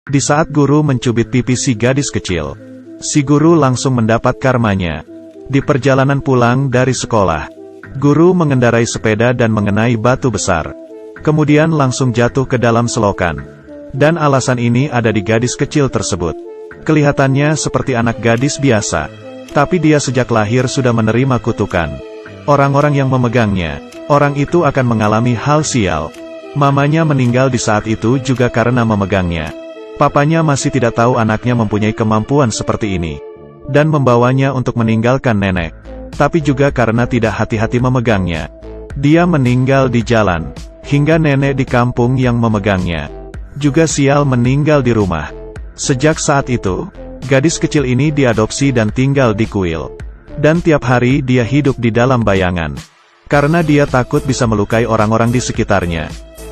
Di saat guru mencubit pipi si gadis kecil, si guru langsung mendapat karmanya. Di perjalanan pulang dari sekolah, guru mengendarai sepeda dan mengenai batu besar. Kemudian langsung jatuh ke dalam selokan. Dan alasan ini ada di gadis kecil tersebut. Kelihatannya seperti anak gadis biasa, tapi dia sejak lahir sudah menerima kutukan. Orang-orang yang memegangnya, orang itu akan mengalami hal sial. Mamanya meninggal di saat itu juga karena memegangnya. Papanya masih tidak tahu anaknya mempunyai kemampuan seperti ini, dan membawanya untuk meninggalkan nenek. Tapi juga karena tidak hati-hati memegangnya, dia meninggal di jalan, hingga nenek di kampung yang memegangnya juga sial meninggal di rumah. Sejak saat itu, gadis kecil ini diadopsi dan tinggal di kuil. Dan tiap hari dia hidup di dalam bayangan, karena dia takut bisa melukai orang-orang di sekitarnya.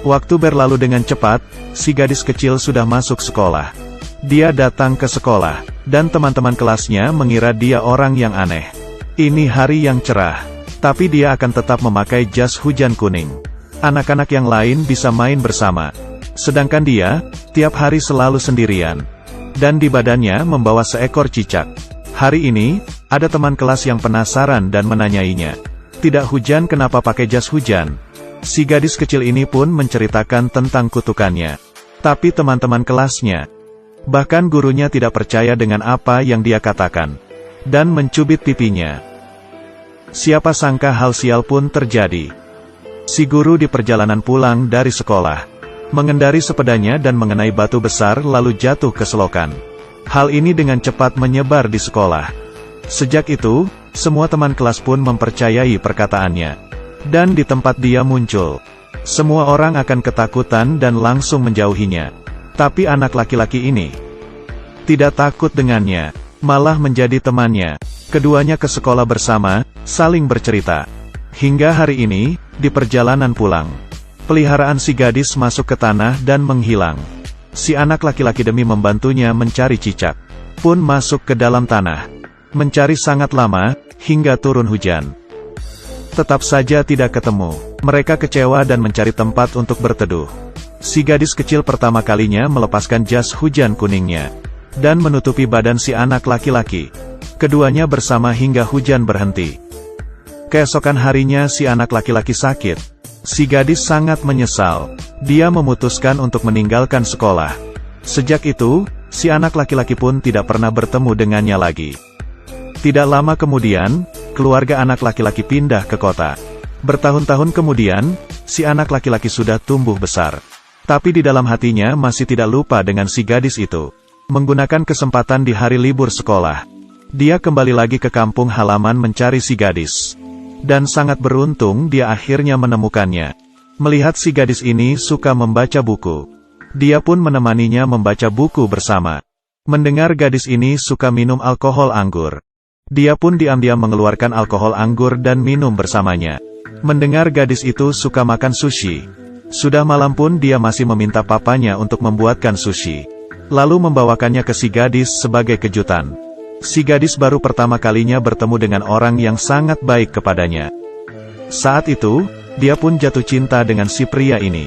Waktu berlalu dengan cepat, si gadis kecil sudah masuk sekolah. Dia datang ke sekolah, dan teman-teman kelasnya mengira dia orang yang aneh. Ini hari yang cerah, tapi dia akan tetap memakai jas hujan kuning. Anak-anak yang lain bisa main bersama, sedangkan dia, tiap hari selalu sendirian. Dan di badannya membawa seekor cicak. Hari ini, ada teman kelas yang penasaran dan menanyainya, "Tidak hujan, kenapa pakai jas hujan?" Si gadis kecil ini pun menceritakan tentang kutukannya. Tapi teman-teman kelasnya, bahkan gurunya tidak percaya dengan apa yang dia katakan, dan mencubit pipinya. Siapa sangka hal sial pun terjadi. Si guru di perjalanan pulang dari sekolah, mengendari sepedanya dan mengenai batu besar lalu jatuh ke selokan. Hal ini dengan cepat menyebar di sekolah. Sejak itu, semua teman kelas pun mempercayai perkataannya. Dan di tempat dia muncul, semua orang akan ketakutan dan langsung menjauhinya. Tapi anak laki-laki ini tidak takut dengannya, malah menjadi temannya. Keduanya ke sekolah bersama, saling bercerita. Hingga hari ini, di perjalanan pulang, peliharaan si gadis masuk ke tanah dan menghilang. Si anak laki-laki demi membantunya mencari cicak, pun masuk ke dalam tanah. Mencari sangat lama, hingga turun hujan. Tetap saja tidak ketemu. Mereka kecewa dan mencari tempat untuk berteduh. Si gadis kecil pertama kalinya melepaskan jas hujan kuningnya, dan menutupi badan si anak laki-laki. Keduanya bersama hingga hujan berhenti. Keesokan harinya si anak laki-laki sakit. Si gadis sangat menyesal. Dia memutuskan untuk meninggalkan sekolah. Sejak itu, si anak laki-laki pun tidak pernah bertemu dengannya lagi. Tidak lama kemudian, keluarga anak laki-laki pindah ke kota. Bertahun-tahun kemudian, si anak laki-laki sudah tumbuh besar. Tapi di dalam hatinya masih tidak lupa dengan si gadis itu. Menggunakan kesempatan di hari libur sekolah, dia kembali lagi ke kampung halaman mencari si gadis. Dan sangat beruntung dia akhirnya menemukannya. Melihat si gadis ini suka membaca buku, dia pun menemaninya membaca buku bersama. Mendengar gadis ini suka minum alkohol anggur, dia pun diam-diam mengeluarkan alkohol anggur dan minum bersamanya. Mendengar gadis itu suka makan sushi, sudah malam pun dia masih meminta papanya untuk membuatkan sushi, lalu membawakannya ke si gadis sebagai kejutan. Si gadis baru pertama kalinya bertemu dengan orang yang sangat baik kepadanya. Saat itu, dia pun jatuh cinta dengan si pria ini.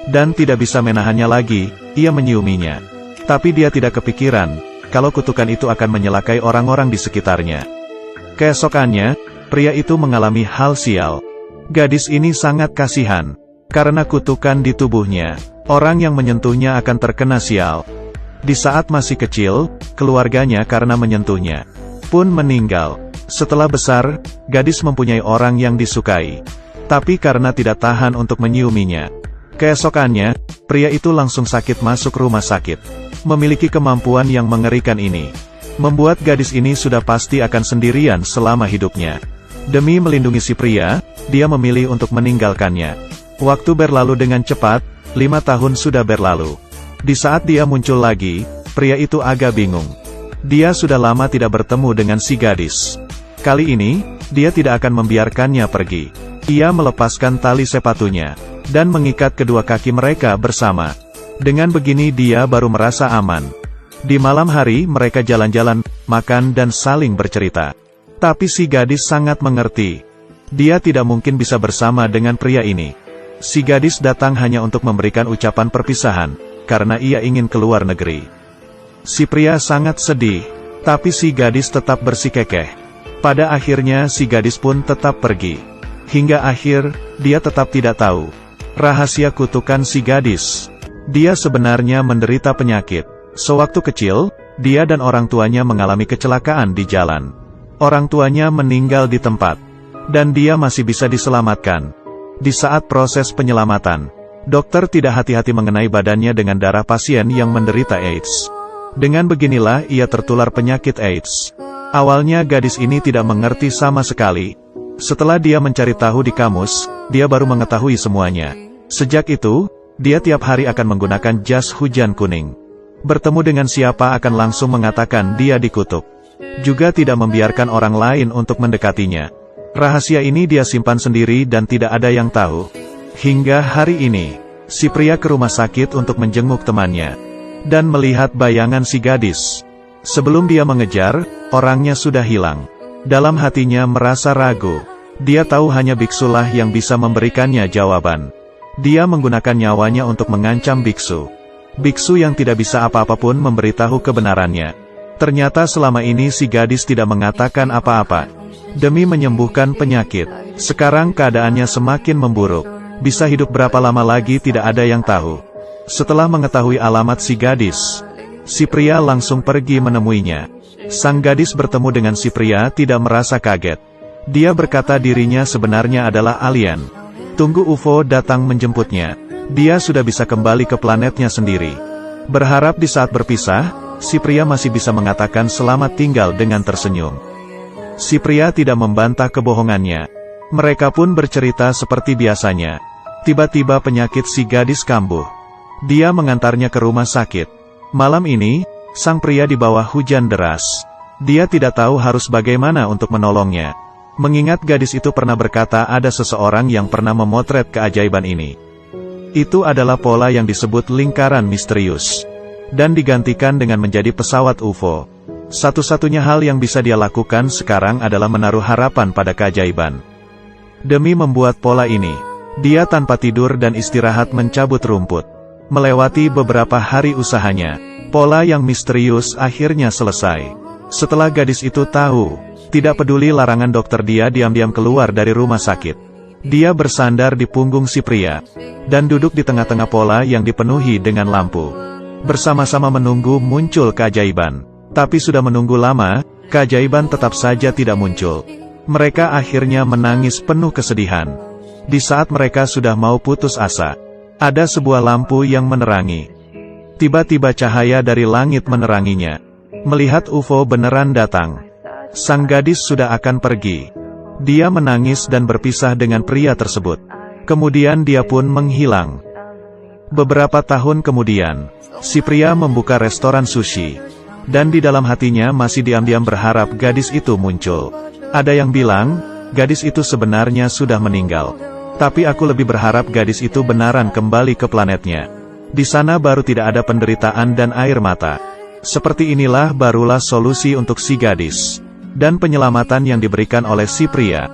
Dan tidak bisa menahannya lagi, ia menyiuminya. Tapi dia tidak kepikiran, kalau kutukan itu akan menyelakai orang-orang di sekitarnya. Keesokannya, pria itu mengalami hal sial. Gadis ini sangat kasihan, karena kutukan di tubuhnya, orang yang menyentuhnya akan terkena sial. Di saat masih kecil, keluarganya karena menyentuhnya pun meninggal. Setelah besar, gadis mempunyai orang yang disukai, tapi karena tidak tahan untuk menyiuminya. Keesokannya, pria itu langsung sakit masuk rumah sakit. Memiliki kemampuan yang mengerikan ini, membuat gadis ini sudah pasti akan sendirian selama hidupnya. Demi melindungi si pria, dia memilih untuk meninggalkannya. Waktu berlalu dengan cepat, 5 tahun sudah berlalu. Di saat dia muncul lagi, pria itu agak bingung. Dia sudah lama tidak bertemu dengan si gadis. Kali ini, dia tidak akan membiarkannya pergi. Ia melepaskan tali sepatunya, dan mengikat kedua kaki mereka bersama. Dengan begini dia baru merasa aman. Di malam hari mereka jalan-jalan, makan dan saling bercerita. Tapi si gadis sangat mengerti. Dia tidak mungkin bisa bersama dengan pria ini. Si gadis datang hanya untuk memberikan ucapan perpisahan. karena ia ingin keluar negeri. Si pria sangat sedih, tapi si gadis tetap bersikukuh. Pada akhirnya si gadis pun tetap pergi. Hingga akhir, dia tetap tidak tahu rahasia kutukan si gadis. Dia sebenarnya menderita penyakit. Sewaktu kecil, dia dan orang tuanya mengalami kecelakaan di jalan. Orang tuanya meninggal di tempat, dan dia masih bisa diselamatkan. Di saat proses penyelamatan, dokter tidak hati-hati mengenai badannya dengan darah pasien yang menderita AIDS. Dengan beginilah ia tertular penyakit AIDS. Awalnya gadis ini tidak mengerti sama sekali. Setelah dia mencari tahu di kamus, dia baru mengetahui semuanya. Sejak itu, dia tiap hari akan menggunakan jas hujan kuning. Bertemu dengan siapa akan langsung mengatakan dia dikutuk. Juga tidak membiarkan orang lain untuk mendekatinya. Rahasia ini dia simpan sendiri dan tidak ada yang tahu. Hingga hari ini, si pria ke rumah sakit untuk menjenguk temannya dan melihat bayangan si gadis. Sebelum dia mengejar, orangnya sudah hilang. Dalam hatinya merasa ragu. Dia tahu hanya biksulah yang bisa memberikannya jawaban. Dia menggunakan nyawanya untuk mengancam biksu. Biksu yang tidak bisa apa-apa pun memberitahu kebenarannya. Ternyata selama ini si gadis tidak mengatakan apa-apa. Demi menyembuhkan penyakit, sekarang keadaannya semakin memburuk. Bisa hidup berapa lama lagi tidak ada yang tahu. Setelah mengetahui alamat si gadis, si pria langsung pergi menemuinya. Sang gadis bertemu dengan si pria tidak merasa kaget. Dia berkata dirinya sebenarnya adalah alien. Tunggu UFO datang menjemputnya. Dia sudah bisa kembali ke planetnya sendiri. Berharap di saat berpisah, si pria masih bisa mengatakan selamat tinggal dengan tersenyum. Si pria tidak membantah kebohongannya. Mereka pun bercerita seperti biasanya. Tiba-tiba penyakit si gadis kambuh. Dia mengantarnya ke rumah sakit. Malam ini, sang pria di bawah hujan deras. Dia tidak tahu harus bagaimana untuk menolongnya. Mengingat gadis itu pernah berkata ada seseorang yang pernah memotret keajaiban ini. Itu adalah pola yang disebut lingkaran misterius. Dan digantikan dengan menjadi pesawat UFO. Satu-satunya hal yang bisa dia lakukan sekarang adalah menaruh harapan pada keajaiban. Demi membuat pola ini, dia tanpa tidur dan istirahat mencabut rumput. Melewati beberapa hari usahanya, pola yang misterius akhirnya selesai. Setelah gadis itu tahu, tidak peduli larangan dokter, dia diam-diam keluar dari rumah sakit. Dia bersandar di punggung si pria, dan duduk di tengah-tengah pola yang dipenuhi dengan lampu. Bersama-sama menunggu muncul keajaiban. Tapi sudah menunggu lama, keajaiban tetap saja tidak muncul. Mereka akhirnya menangis penuh kesedihan. Di saat mereka sudah mau putus asa, ada sebuah lampu yang menerangi. Tiba-tiba cahaya dari langit meneranginya. Melihat UFO beneran datang. Sang gadis sudah akan pergi. Dia menangis dan berpisah dengan pria tersebut. Kemudian dia pun menghilang. Beberapa tahun kemudian, si pria membuka restoran sushi. Dan di dalam hatinya masih diam-diam berharap gadis itu muncul. Ada yang bilang, gadis itu sebenarnya sudah meninggal. Tapi aku lebih berharap gadis itu benaran kembali ke planetnya. Di sana baru tidak ada penderitaan dan air mata. Seperti inilah barulah solusi untuk si gadis. Dan penyelamatan yang diberikan oleh si pria.